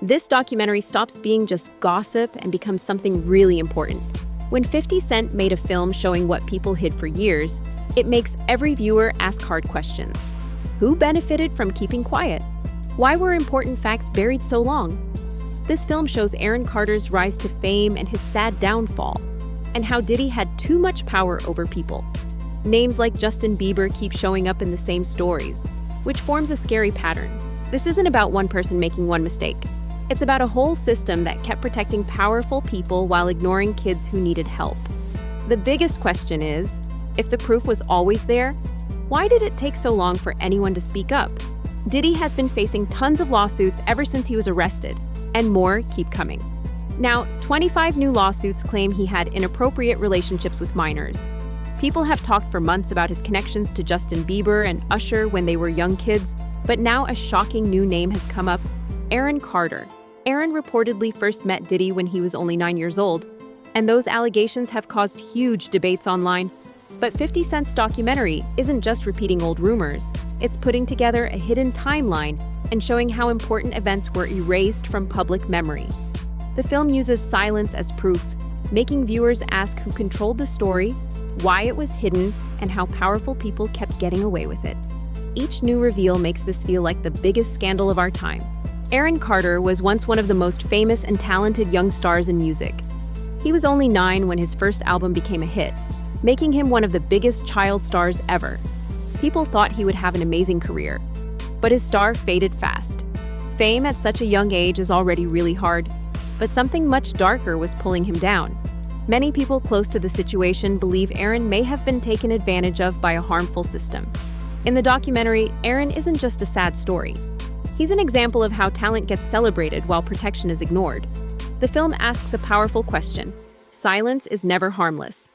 This documentary stops being just gossip and becomes something really important. When 50 Cent made a film showing what people hid for years, it makes every viewer ask hard questions. Who benefited from keeping quiet? Why were important facts buried so long? This film shows Aaron Carter's rise to fame and his sad downfall, and how Diddy had too much power over people. Names like Justin Bieber keep showing up in the same stories, which forms a scary pattern. This isn't about one person making one mistake. It's about a whole system that kept protecting powerful people while ignoring kids who needed help. The biggest question is, if the proof was always there, why did it take so long for anyone to speak up? Diddy has been facing tons of lawsuits ever since he was arrested, and more keep coming. Now, 25 new lawsuits claim he had inappropriate relationships with minors. People have talked for months about his connections to Justin Bieber and Usher when they were young kids, but now a shocking new name has come up: Aaron Carter. Aaron reportedly first met Diddy when he was only 9 years old, and those allegations have caused huge debates online. But 50 Cent's documentary isn't just repeating old rumors. It's putting together a hidden timeline and showing how important events were erased from public memory. The film uses silence as proof, making viewers ask who controlled the story, why it was hidden, and how powerful people kept getting away with it. Each new reveal makes this feel like the biggest scandal of our time. Aaron Carter was once one of the most famous and talented young stars in music. He was only 9 when his first album became a hit, making him one of the biggest child stars ever. People thought he would have an amazing career, but his star faded fast. Fame at such a young age is already really hard, but something much darker was pulling him down. Many people close to the situation believe Aaron may have been taken advantage of by a harmful system. In the documentary, Aaron isn't just a sad story. He's an example of how talent gets celebrated while protection is ignored. The film asks a powerful question: silence is never harmless.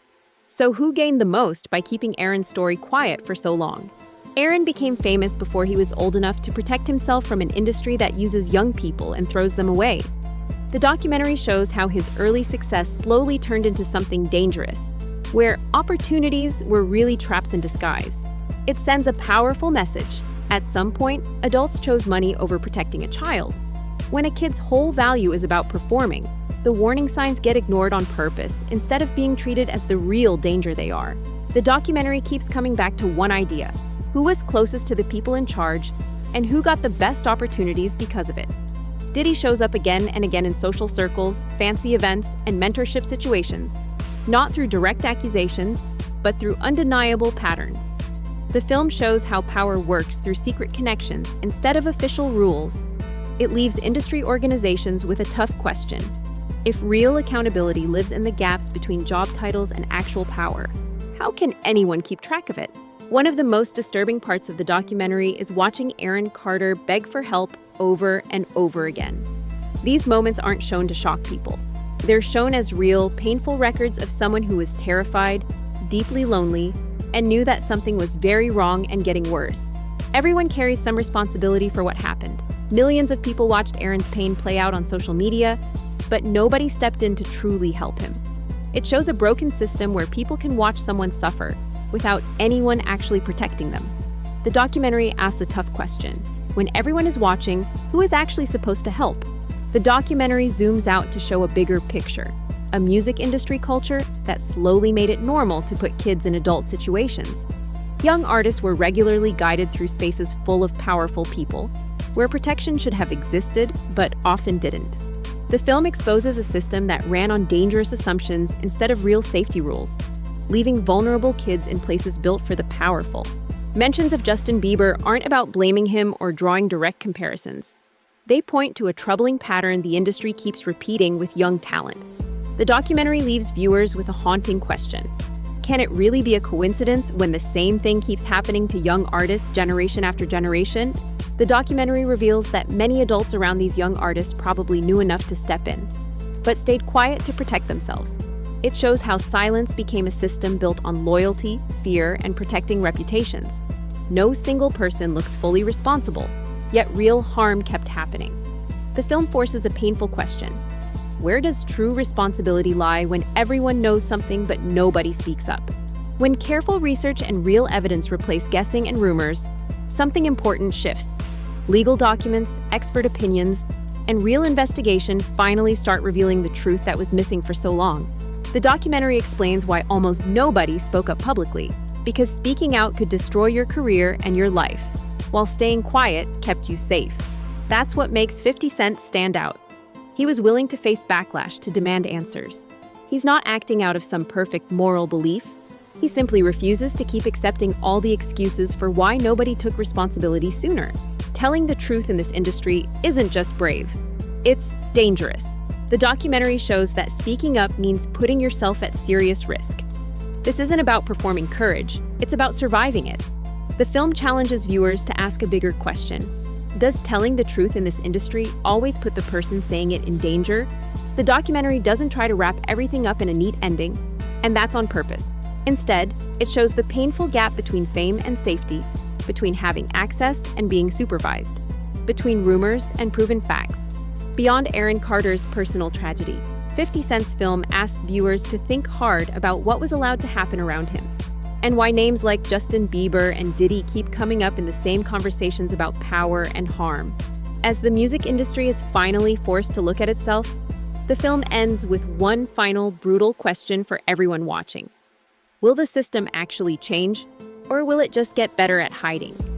So who gained the most by keeping Aaron's story quiet for so long? Aaron became famous before he was old enough to protect himself from an industry that uses young people and throws them away. The documentary shows how his early success slowly turned into something dangerous, where opportunities were really traps in disguise. It sends a powerful message. At some point, adults chose money over protecting a child. When a kid's whole value is about performing, the warning signs get ignored on purpose instead of being treated as the real danger they are. The documentary keeps coming back to one idea: who was closest to the people in charge, and who got the best opportunities because of it. Diddy shows up again and again in social circles, fancy events, and mentorship situations, not through direct accusations, but through undeniable patterns. The film shows how power works through secret connections instead of official rules. It leaves industry organizations with a tough question: if real accountability lives in the gaps between job titles and actual power, how can anyone keep track of it? One of the most disturbing parts of the documentary is watching Aaron Carter beg for help over and over again. These moments aren't shown to shock people. They're shown as real, painful records of someone who was terrified, deeply lonely, and knew that something was very wrong and getting worse. Everyone carries some responsibility for what happened. Millions of people watched Aaron's pain play out on social media, but nobody stepped in to truly help him. It shows a broken system where people can watch someone suffer without anyone actually protecting them. The documentary asks a tough question: when everyone is watching, who is actually supposed to help? The documentary zooms out to show a bigger picture: a music industry culture that slowly made it normal to put kids in adult situations. Young artists were regularly guided through spaces full of powerful people, where protection should have existed, but often didn't. The film exposes a system that ran on dangerous assumptions instead of real safety rules, leaving vulnerable kids in places built for the powerful. Mentions of Justin Bieber aren't about blaming him or drawing direct comparisons. They point to a troubling pattern the industry keeps repeating with young talent. The documentary leaves viewers with a haunting question: can it really be a coincidence when the same thing keeps happening to young artists generation after generation? The documentary reveals that many adults around these young artists probably knew enough to step in, but stayed quiet to protect themselves. It shows how silence became a system built on loyalty, fear, and protecting reputations. No single person looks fully responsible, yet real harm kept happening. The film forces a painful question: where does true responsibility lie when everyone knows something but nobody speaks up? When careful research and real evidence replace guessing and rumors, something important shifts. Legal documents, expert opinions, and real investigation finally start revealing the truth that was missing for so long. The documentary explains why almost nobody spoke up publicly, because speaking out could destroy your career and your life, while staying quiet kept you safe. That's what makes 50 Cent stand out. He was willing to face backlash to demand answers. He's not acting out of some perfect moral belief. He simply refuses to keep accepting all the excuses for why nobody took responsibility sooner. Telling the truth in this industry isn't just brave, it's dangerous. The documentary shows that speaking up means putting yourself at serious risk. This isn't about performing courage, it's about surviving it. The film challenges viewers to ask a bigger question. Does telling the truth in this industry always put the person saying it in danger? The documentary doesn't try to wrap everything up in a neat ending, and that's on purpose. Instead, it shows the painful gap between fame and safety, between having access and being supervised, between rumors and proven facts. Beyond Aaron Carter's personal tragedy, 50 Cent's film asks viewers to think hard about what was allowed to happen around him, and why names like Justin Bieber and Diddy keep coming up in the same conversations about power and harm. As the music industry is finally forced to look at itself, the film ends with one final brutal question for everyone watching. Will the system actually change, or will it just get better at hiding?